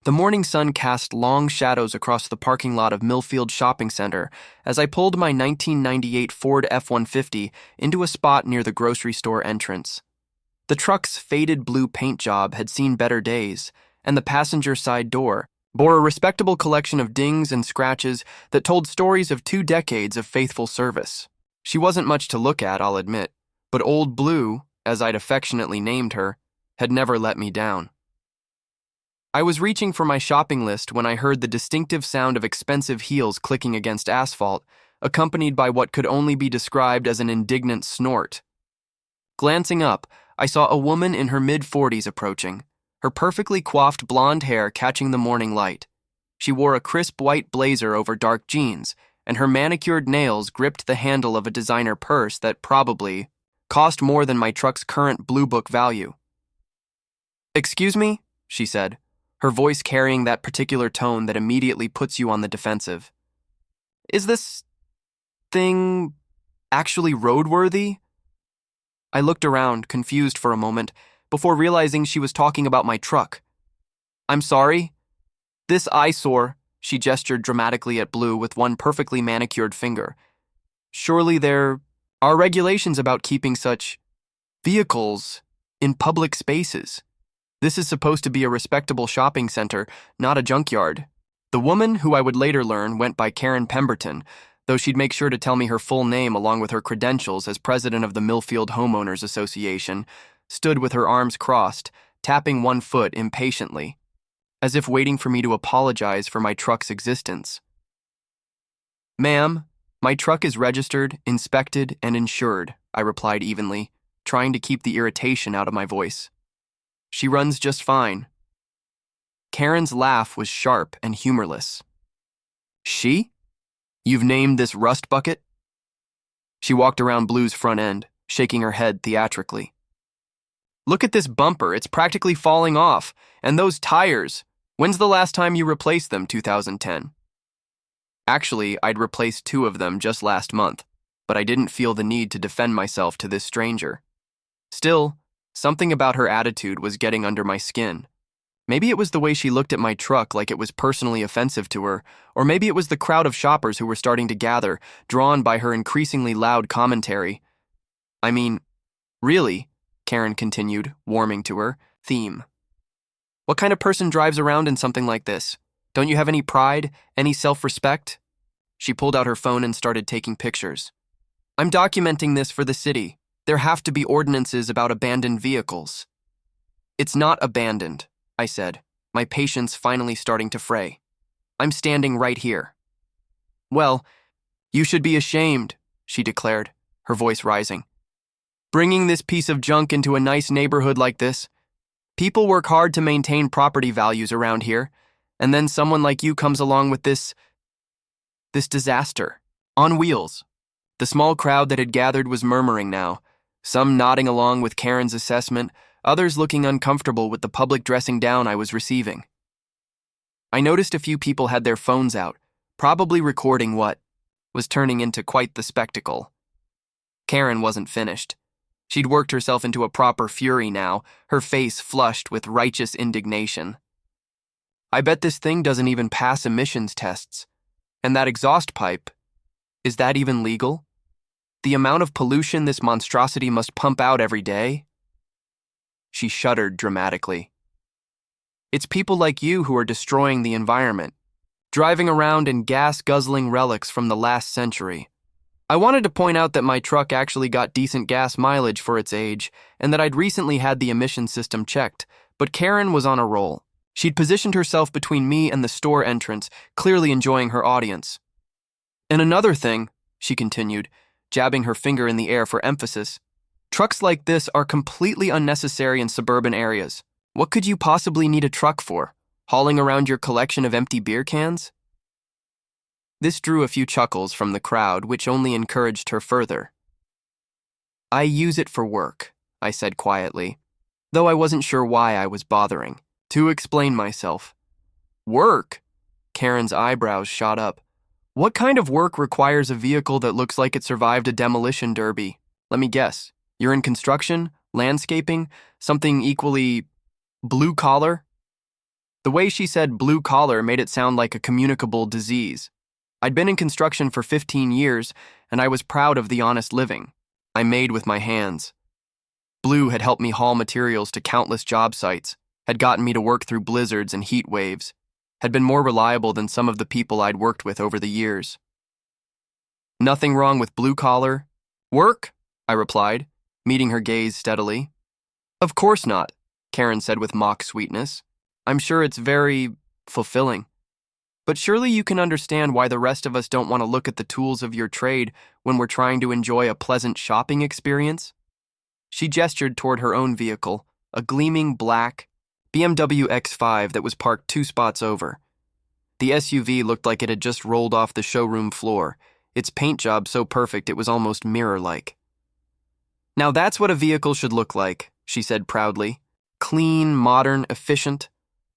The morning sun cast long shadows across the parking lot of Millfield Shopping Center as I pulled my 1998 Ford F-150 into a spot near the grocery store entrance. The truck's faded blue paint job had seen better days, and the passenger side door bore a respectable collection of dings and scratches that told stories of 2 decades of faithful service. She wasn't much to look at, I'll admit, but Old Blue, as I'd affectionately named her, had never let me down. I was reaching for my shopping list when I heard the distinctive sound of expensive heels clicking against asphalt, accompanied by what could only be described as an indignant snort. Glancing up, I saw a woman in her mid-40s approaching, her perfectly coiffed blonde hair catching the morning light. She wore a crisp white blazer over dark jeans, and her manicured nails gripped the handle of a designer purse that probably cost more than my truck's current Blue Book value. "Excuse me?" she said, her voice carrying that particular tone that immediately puts you on the defensive. "Is this thing actually roadworthy?" I looked around, confused for a moment, before realizing she was talking about my truck. "I'm sorry? This eyesore," she gestured dramatically at Blue with one perfectly manicured finger. "Surely there are regulations about keeping such vehicles in public spaces. This is supposed to be a respectable shopping center, not a junkyard." The woman, who I would later learn went by Karen Pemberton, though she'd make sure to tell me her full name along with her credentials as president of the Millfield Homeowners Association, stood with her arms crossed, tapping one foot impatiently, as if waiting for me to apologize for my truck's existence. "Ma'am, my truck is registered, inspected, and insured," I replied evenly, trying to keep the irritation out of my voice. "She runs just fine." Karen's laugh was sharp and humorless. "She? You've named this rust bucket?" She walked around Blue's front end, shaking her head theatrically. "Look at this bumper, it's practically falling off. And those tires, when's the last time you replaced them, 2010? Actually, I'd replaced 2 of them just last month, but I didn't feel the need to defend myself to this stranger. Still, something about her attitude was getting under my skin. Maybe it was the way she looked at my truck like it was personally offensive to her, or maybe it was the crowd of shoppers who were starting to gather, drawn by her increasingly loud commentary. "I mean, really," Karen continued, warming to her theme. "What kind of person drives around in something like this? Don't you have any pride, any self-respect?" She pulled out her phone and started taking pictures. "I'm documenting this for the city. There have to be ordinances about abandoned vehicles." "It's not abandoned," I said, my patience finally starting to fray. "I'm standing right here." "Well, you should be ashamed," she declared, her voice rising. "Bringing this piece of junk into a nice neighborhood like this. People work hard to maintain property values around here, and then someone like you comes along with this disaster. On wheels." The small crowd that had gathered was murmuring now, some nodding along with Karen's assessment, others looking uncomfortable with the public dressing down I was receiving. I noticed a few people had their phones out, probably recording what was turning into quite the spectacle. Karen wasn't finished. She'd worked herself into a proper fury now, her face flushed with righteous indignation. "I bet this thing doesn't even pass emissions tests. And that exhaust pipe, is that even legal? The amount of pollution this monstrosity must pump out every day?" She shuddered dramatically. "It's people like you who are destroying the environment, driving around in gas-guzzling relics from the last century. I wanted to point out that my truck actually got decent gas mileage for its age, and that I'd recently had the emission system checked, but Karen was on a roll. She'd positioned herself between me and the store entrance, clearly enjoying her audience. "And another thing," she continued, jabbing her finger in the air for emphasis, "trucks like this are completely unnecessary in suburban areas. What could you possibly need a truck for? Hauling around your collection of empty beer cans?" This drew a few chuckles from the crowd, which only encouraged her further. "I use it for work," I said quietly, though I wasn't sure why I was bothering. To explain myself. "Work?" Karen's eyebrows shot up. "What kind of work requires a vehicle that looks like it survived a demolition derby? Let me guess. You're in construction, landscaping, something equally blue-collar?" The way she said blue collar made it sound like a communicable disease. I'd been in construction for 15 years, and I was proud of the honest living I made with my hands. Blue had helped me haul materials to countless job sites, had gotten me to work through blizzards and heat waves, had been more reliable than some of the people I'd worked with over the years. Nothing wrong with blue collar work? I replied, meeting her gaze steadily. Of course not, Karen said with mock sweetness. I'm sure it's very fulfilling. But surely you can understand why the rest of us don't want to look at the tools of your trade when we're trying to enjoy a pleasant shopping experience? She gestured toward her own vehicle, a gleaming black BMW X5 that was parked 2 spots over. The SUV looked like it had just rolled off the showroom floor, its paint job so perfect it was almost mirror-like. Now that's what a vehicle should look like, she said proudly. Clean, modern, efficient,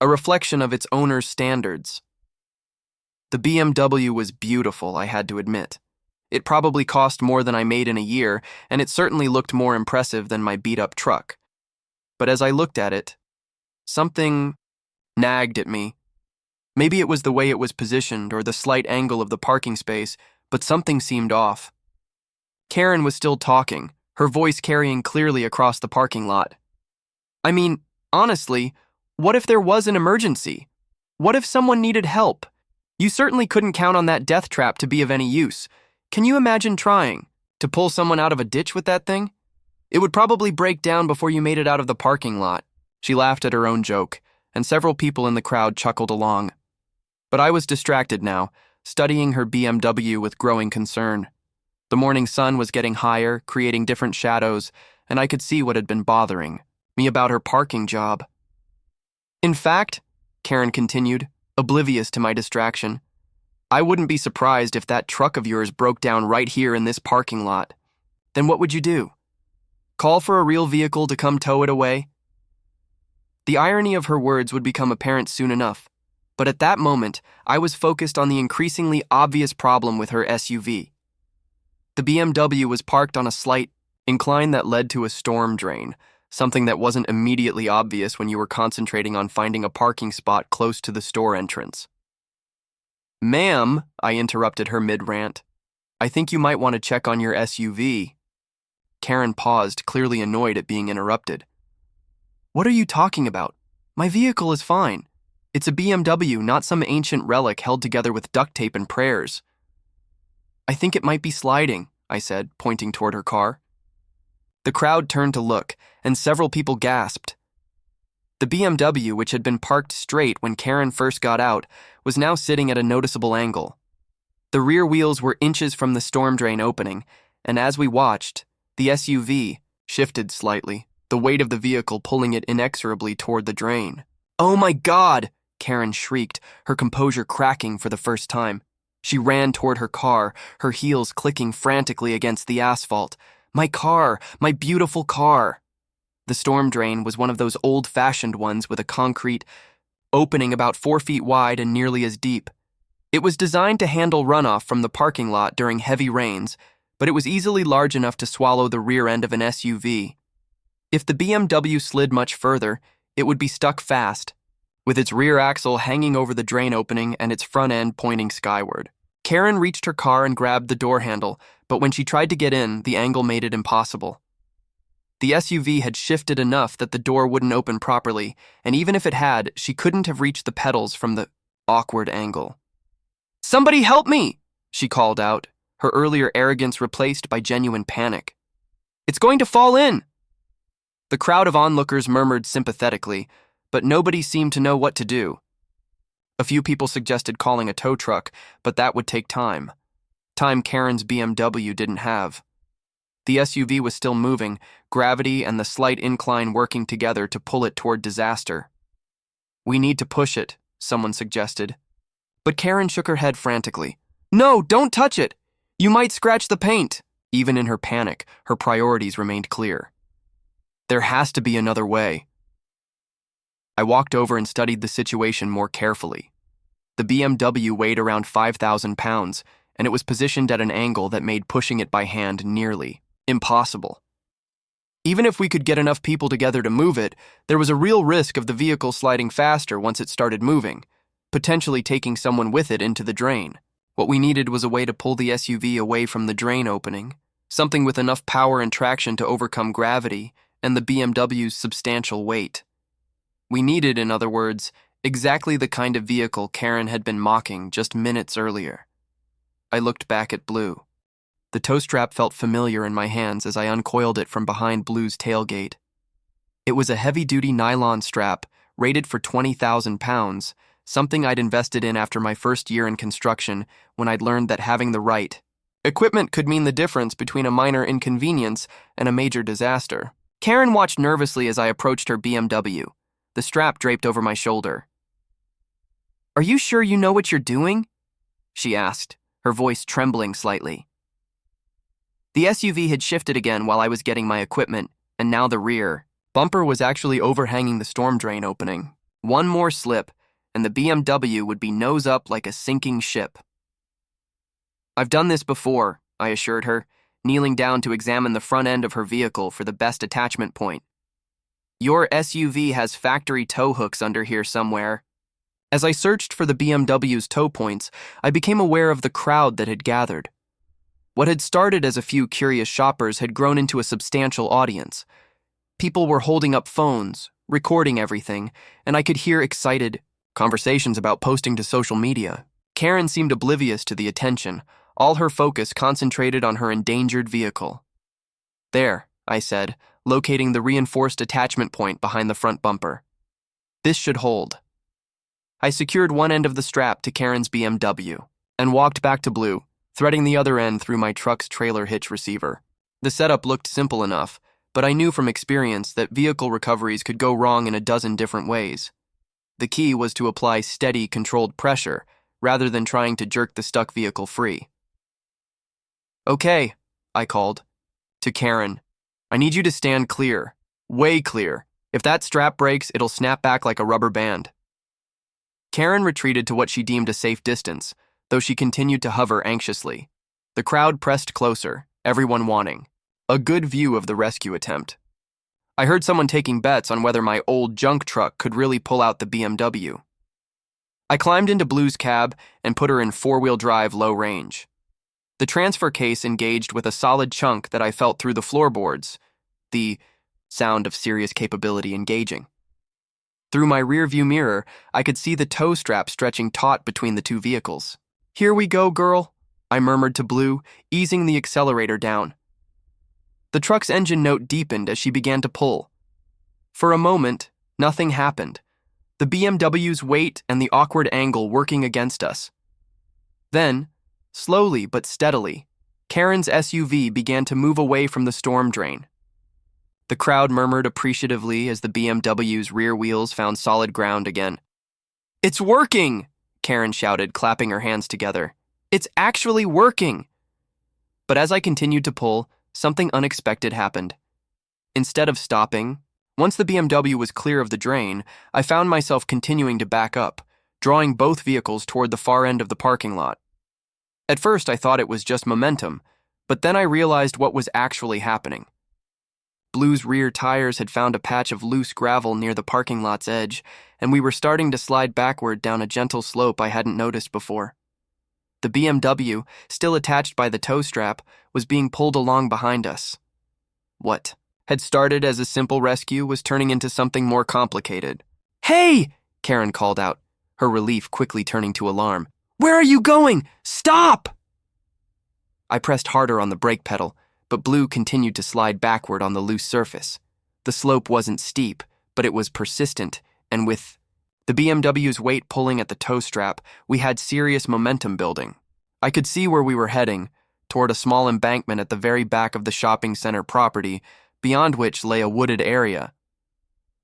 a reflection of its owner's standards. The BMW was beautiful, I had to admit. It probably cost more than I made in a year, and it certainly looked more impressive than my beat-up truck. But as I looked at it, something nagged at me. Maybe it was the way it was positioned or the slight angle of the parking space, but something seemed off. Karen was still talking, her voice carrying clearly across the parking lot. I mean, honestly, what if there was an emergency? What if someone needed help? You certainly couldn't count on that death trap to be of any use. Can you imagine trying to pull someone out of a ditch with that thing? It would probably break down before you made it out of the parking lot. She laughed at her own joke, and several people in the crowd chuckled along. But I was distracted now, studying her BMW with growing concern. The morning sun was getting higher, creating different shadows, and I could see what had been bothering me about her parking job. In fact, Karen continued, oblivious to my distraction, I wouldn't be surprised if that truck of yours broke down right here in this parking lot. Then what would you do? Call for a real vehicle to come tow it away? The irony of her words would become apparent soon enough, but at that moment, I was focused on the increasingly obvious problem with her SUV. The BMW was parked on a slight incline that led to a storm drain, something that wasn't immediately obvious when you were concentrating on finding a parking spot close to the store entrance. Ma'am, I interrupted her mid-rant, I think you might want to check on your SUV. Karen paused, clearly annoyed at being interrupted. What are you talking about? My vehicle is fine. It's a BMW, not some ancient relic held together with duct tape and prayers. I think it might be sliding, I said, pointing toward her car. The crowd turned to look, and several people gasped. The BMW, which had been parked straight when Karen first got out, was now sitting at a noticeable angle. The rear wheels were inches from the storm drain opening, and as we watched, the SUV shifted slightly, the weight of the vehicle pulling it inexorably toward the drain. Oh my God! Karen shrieked, her composure cracking for the first time. She ran toward her car, her heels clicking frantically against the asphalt. My car! My beautiful car! The storm drain was one of those old-fashioned ones with a concrete opening about 4 feet wide and nearly as deep. It was designed to handle runoff from the parking lot during heavy rains, but it was easily large enough to swallow the rear end of an SUV. If the BMW slid much further, it would be stuck fast, with its rear axle hanging over the drain opening and its front end pointing skyward. Karen reached her car and grabbed the door handle, but when she tried to get in, the angle made it impossible. The SUV had shifted enough that the door wouldn't open properly, and even if it had, she couldn't have reached the pedals from the awkward angle. "Somebody help me!" she called out, her earlier arrogance replaced by genuine panic. "It's going to fall in!" The crowd of onlookers murmured sympathetically, but nobody seemed to know what to do. A few people suggested calling a tow truck, but that would take time. Time Karen's BMW didn't have. The SUV was still moving, gravity and the slight incline working together to pull it toward disaster. "We need to push it," someone suggested. But Karen shook her head frantically. "No, don't touch it! You might scratch the paint!" Even in her panic, her priorities remained clear. There has to be another way. I walked over and studied the situation more carefully. The BMW weighed around 5,000 pounds, and it was positioned at an angle that made pushing it by hand nearly impossible. Even if we could get enough people together to move it, there was a real risk of the vehicle sliding faster once it started moving, potentially taking someone with it into the drain. What we needed was a way to pull the SUV away from the drain opening, something with enough power and traction to overcome gravity and the BMW's substantial weight. We needed, in other words, exactly the kind of vehicle Karen had been mocking just minutes earlier. I looked back at Blue. The tow strap felt familiar in my hands as I uncoiled it from behind Blue's tailgate. It was a heavy-duty nylon strap, rated for 20,000 pounds, something I'd invested in after my first year in construction when I'd learned that having the right equipment could mean the difference between a minor inconvenience and a major disaster. Karen watched nervously as I approached her BMW, the strap draped over my shoulder. "Are you sure you know what you're doing?" she asked, her voice trembling slightly. The SUV had shifted again while I was getting my equipment, and now the rear bumper was actually overhanging the storm drain opening. One more slip, and the BMW would be nose up like a sinking ship. "I've done this before," I assured her, kneeling down to examine the front end of her vehicle for the best attachment point. "Your SUV has factory tow hooks under here somewhere." As I searched for the BMW's tow points, I became aware of the crowd that had gathered. What had started as a few curious shoppers had grown into a substantial audience. People were holding up phones, recording everything, and I could hear excited conversations about posting to social media. Karen seemed oblivious to the attention, all her focus concentrated on her endangered vehicle. "There," I said, locating the reinforced attachment point behind the front bumper. "This should hold." I secured one end of the strap to Karen's BMW and walked back to Blue, threading the other end through my truck's trailer hitch receiver. The setup looked simple enough, but I knew from experience that vehicle recoveries could go wrong in a dozen different ways. The key was to apply steady, controlled pressure, rather than trying to jerk the stuck vehicle free. "Okay," I called. To Karen, "I need you to stand clear, way clear. If that strap breaks, it'll snap back like a rubber band." Karen retreated to what she deemed a safe distance, though she continued to hover anxiously. The crowd pressed closer, everyone wanting a good view of the rescue attempt. I heard someone taking bets on whether my old junk truck could really pull out the BMW. I climbed into Blue's cab and put her in four-wheel drive low range. The transfer case engaged with a solid chunk that I felt through the floorboards, the sound of serious capability engaging. Through my rear-view mirror, I could see the tow strap stretching taut between the two vehicles. "Here we go, girl," I murmured to Blue, easing the accelerator down. The truck's engine note deepened as she began to pull. For a moment, nothing happened, the BMW's weight and the awkward angle working against us. Then, slowly but steadily, Karen's SUV began to move away from the storm drain. The crowd murmured appreciatively as the BMW's rear wheels found solid ground again. "It's working!" Karen shouted, clapping her hands together. "It's actually working!" But as I continued to pull, something unexpected happened. Instead of stopping, once the BMW was clear of the drain, I found myself continuing to back up, drawing both vehicles toward the far end of the parking lot. At first, I thought it was just momentum, but then I realized what was actually happening. Blue's rear tires had found a patch of loose gravel near the parking lot's edge, and we were starting to slide backward down a gentle slope I hadn't noticed before. The BMW, still attached by the tow strap, was being pulled along behind us. What had started as a simple rescue was turning into something more complicated. "Hey!" Karen called out, her relief quickly turning to alarm. "Where are you going? Stop!" I pressed harder on the brake pedal, but Blue continued to slide backward on the loose surface. The slope wasn't steep, but it was persistent, and with the BMW's weight pulling at the tow strap, we had serious momentum building. I could see where we were heading, toward a small embankment at the very back of the shopping center property, beyond which lay a wooded area.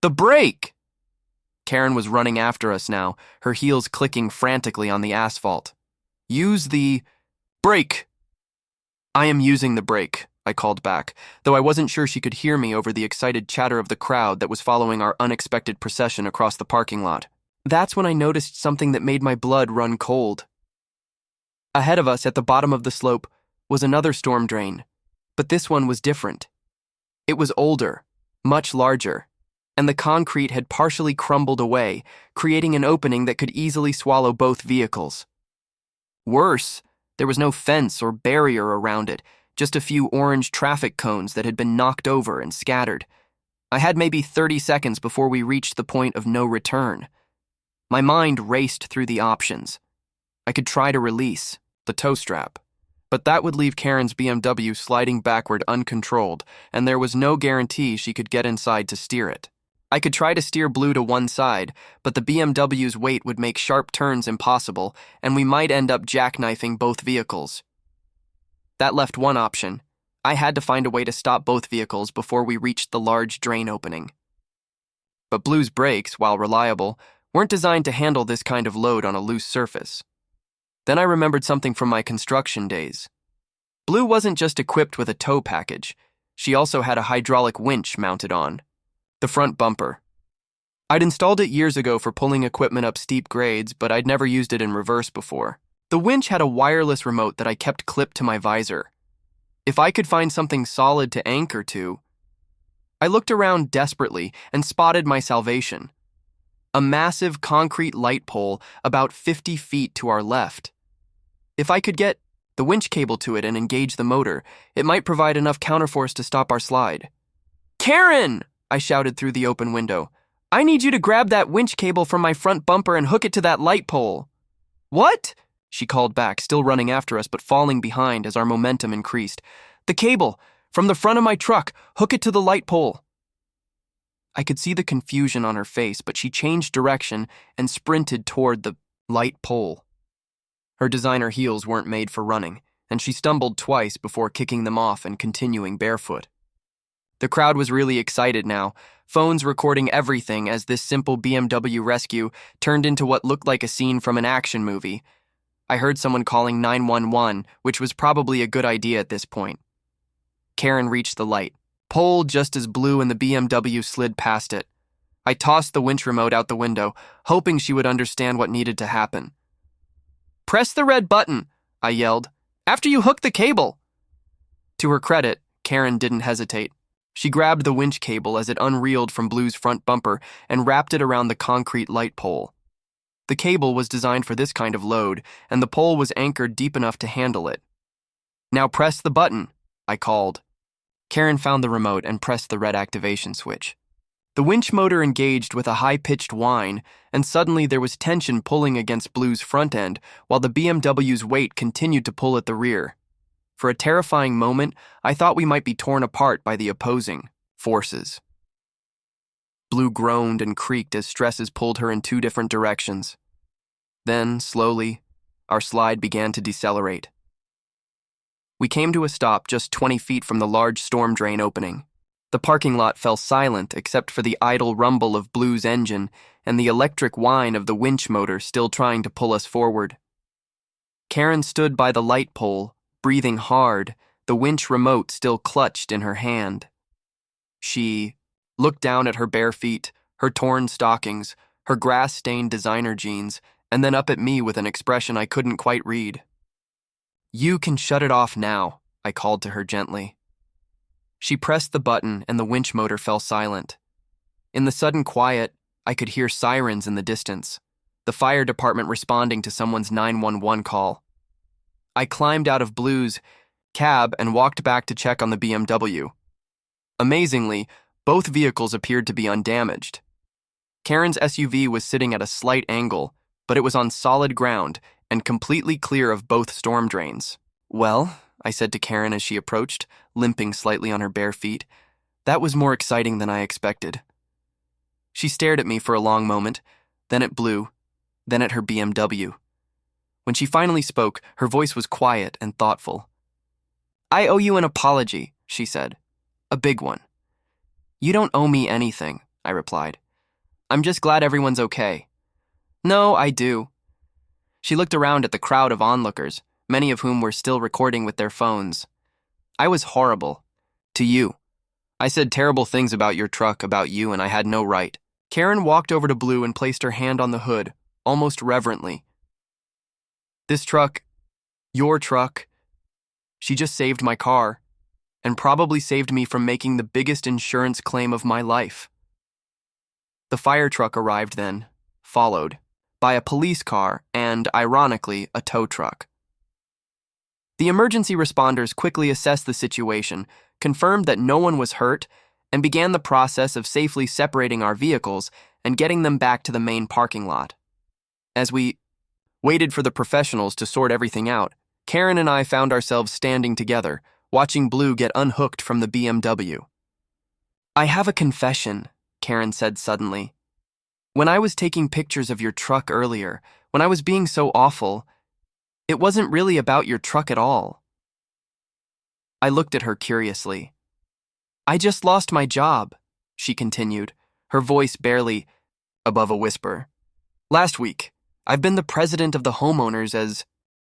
"The brake!" Karen was running after us now, her heels clicking frantically on the asphalt. "Use the brake!" "I am using the brake," I called back, though I wasn't sure she could hear me over the excited chatter of the crowd that was following our unexpected procession across the parking lot. That's when I noticed something that made my blood run cold. Ahead of us, at the bottom of the slope, was another storm drain, but this one was different. It was older, much larger, and the concrete had partially crumbled away, creating an opening that could easily swallow both vehicles. Worse, there was no fence or barrier around it, just a few orange traffic cones that had been knocked over and scattered. I had maybe 30 seconds before we reached the point of no return. My mind raced through the options. I could try to release the tow strap, but that would leave Karen's BMW sliding backward uncontrolled, and there was no guarantee she could get inside to steer it. I could try to steer Blue to one side, but the BMW's weight would make sharp turns impossible, and we might end up jackknifing both vehicles. That left one option. I had to find a way to stop both vehicles before we reached the large drain opening. But Blue's brakes, while reliable, weren't designed to handle this kind of load on a loose surface. Then I remembered something from my construction days. Blue wasn't just equipped with a tow package. She also had a hydraulic winch mounted on the front bumper. I'd installed it years ago for pulling equipment up steep grades, but I'd never used it in reverse before. The winch had a wireless remote that I kept clipped to my visor. If I could find something solid to anchor to, I looked around desperately and spotted my salvation. A massive concrete light pole about 50 feet to our left. If I could get the winch cable to it and engage the motor, it might provide enough counterforce to stop our slide. "Karen!" I shouted through the open window. "I need you to grab that winch cable from my front bumper and hook it to that light pole." "What?" she called back, still running after us but falling behind as our momentum increased. "The cable, from the front of my truck, hook it to the light pole." I could see the confusion on her face, but she changed direction and sprinted toward the light pole. Her designer heels weren't made for running, and she stumbled twice before kicking them off and continuing barefoot. The crowd was really excited now, phones recording everything as this simple BMW rescue turned into what looked like a scene from an action movie. I heard someone calling 911, which was probably a good idea at this point. Karen reached the light pole just as Blue and the BMW slid past it. I tossed the winch remote out the window, hoping she would understand what needed to happen. "Press the red button," I yelled, "after you hook the cable." To her credit, Karen didn't hesitate. She grabbed the winch cable as it unreeled from Blue's front bumper and wrapped it around the concrete light pole. The cable was designed for this kind of load, and the pole was anchored deep enough to handle it. "Now press the button," I called. Karen found the remote and pressed the red activation switch. The winch motor engaged with a high-pitched whine, and suddenly there was tension pulling against Blue's front end, while the BMW's weight continued to pull at the rear. For a terrifying moment, I thought we might be torn apart by the opposing forces. Blue groaned and creaked as stresses pulled her in two different directions. Then, slowly, our slide began to decelerate. We came to a stop just 20 feet from the large storm drain opening. The parking lot fell silent except for the idle rumble of Blue's engine and the electric whine of the winch motor still trying to pull us forward. Karen stood by the light pole, breathing hard, the winch remote still clutched in her hand. She looked down at her bare feet, her torn stockings, her grass-stained designer jeans, and then up at me with an expression I couldn't quite read. "You can shut it off now," I called to her gently. She pressed the button and the winch motor fell silent. In the sudden quiet, I could hear sirens in the distance, the fire department responding to someone's 911 call. I climbed out of Blue's cab and walked back to check on the BMW. Amazingly, both vehicles appeared to be undamaged. Karen's SUV was sitting at a slight angle, but it was on solid ground and completely clear of both storm drains. "Well," I said to Karen as she approached, limping slightly on her bare feet, "that was more exciting than I expected." She stared at me for a long moment, then at Blue, then at her BMW. When she finally spoke, her voice was quiet and thoughtful. "I owe you an apology," she said. "A big one." "You don't owe me anything," I replied. "I'm just glad everyone's okay." "No, I do." She looked around at the crowd of onlookers, many of whom were still recording with their phones. "I was horrible. To you. I said terrible things about your truck, about you, and I had no right." Karen walked over to Blue and placed her hand on the hood, almost reverently. "This truck, your truck, she just saved my car, and probably saved me from making the biggest insurance claim of my life. The fire truck arrived then, followed by a police car and, ironically, a tow truck. The emergency responders quickly assessed the situation, confirmed that no one was hurt, and began the process of safely separating our vehicles and getting them back to the main parking lot. As we waited for the professionals to sort everything out, Karen and I found ourselves standing together, watching Blue get unhooked from the BMW. "I have a confession," Karen said suddenly. "When I was taking pictures of your truck earlier, when I was being so awful, it wasn't really about your truck at all." I looked at her curiously. "I just lost my job," she continued, her voice barely above a whisper. "Last week, I've been the president of the homeowners as